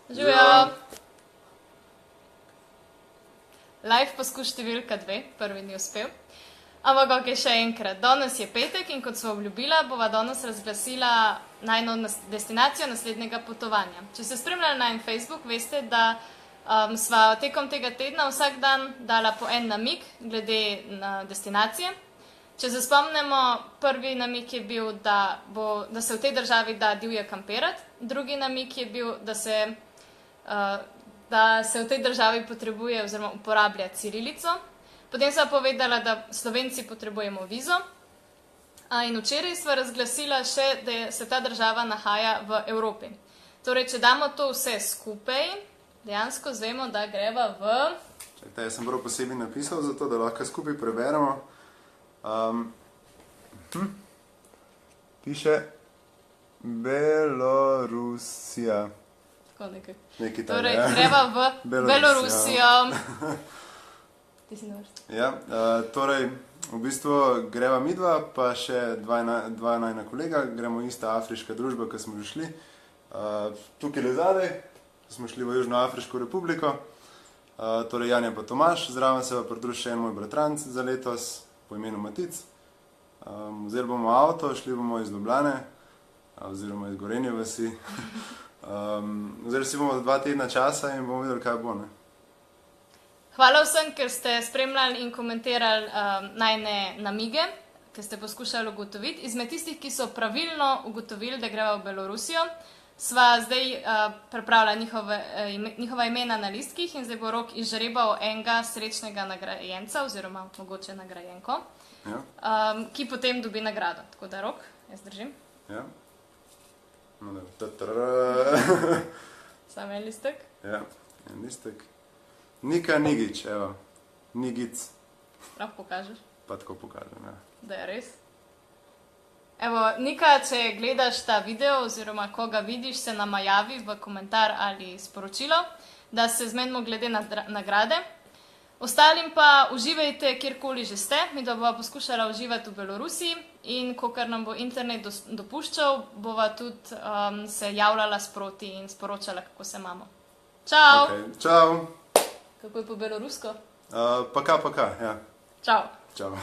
Živijo! Live poskus številka 2, prvi ni uspel. Ampak ok, še enkrat. Danes je petek in kot smo obljubila, bova danes razglasila najno destinacijo naslednjega potovanja. Če ste spremljali najn Facebook, veste, da sva tekom tega tedna vsak dan dala po en namig glede na destinacije. Če se spomnimo, prvi namig je bil, da se v tej državi da divje kamperati, drugi namig je bil, da se v tej državi potrebuje oziroma uporablja cirilico. Potem sva povedala, da Slovenci potrebujemo vizo. In včeraj sva razglasila še, da se ta država nahaja v Evropi. Torej, če damo to vse skupaj, dejansko zvemo, da greva v... Čakajte, jaz sem prav posebej napisal za to, da lahko skupaj preberemo. Piše Belorusija. Tako nekaj. Nekaj tako, torej, greva v Belorusijo. Ti si na vrsti. Ja, torej, v bistvu greva midva, pa še dva najna kolega, gremo ista afriška družba, ki smo že šli. Tukaj le zadaj, smo šli v Južnoafriško republiko, torej Janja pa Tomaž, zraven se pa pridruži še en moj bratranc za letos, po imenu Matic. Vzeli bomo avto, šli bomo iz Ljubljane, oziroma iz Gorenje vasi. Vzeli si bomo 2 tedna časa in bomo videli, kaj bo, ne. Hvala vsem, ker ste spremljali in komentirali najne namige, ker ste poskušali ugotoviti. Izmed tistih, ki so pravilno ugotovili, da greva v Belorusijo, sva zdaj pripravila njihova imena na listkih in zdaj bo Rok izžrebal enega srečnega nagrajenca, oziroma mogoče nagrajenko, ki potem dobi nagrado. Tako da, Rok, jaz držim. Ja. Samo en listek. Ja, en listek. Nika Nigič, evo. Nigic. Lahko pokažeš? Pa tako pokažem, ja. Da je res. Evo, Nika, če gledaš ta video oziroma koga vidiš, se nama javi v komentar ali sporočilo, da se zmenimo glede nagrade. Ostalim pa uživajte, kjerkoli že ste. Mi da bova poskušala uživati v Belorusiji in kakor nam bo internet dopuščal, bova tudi se javljala sproti in sporočala, kako se imamo. Čau! Čau! Kako je po belorusko? Paka, ja. Čau! Čau.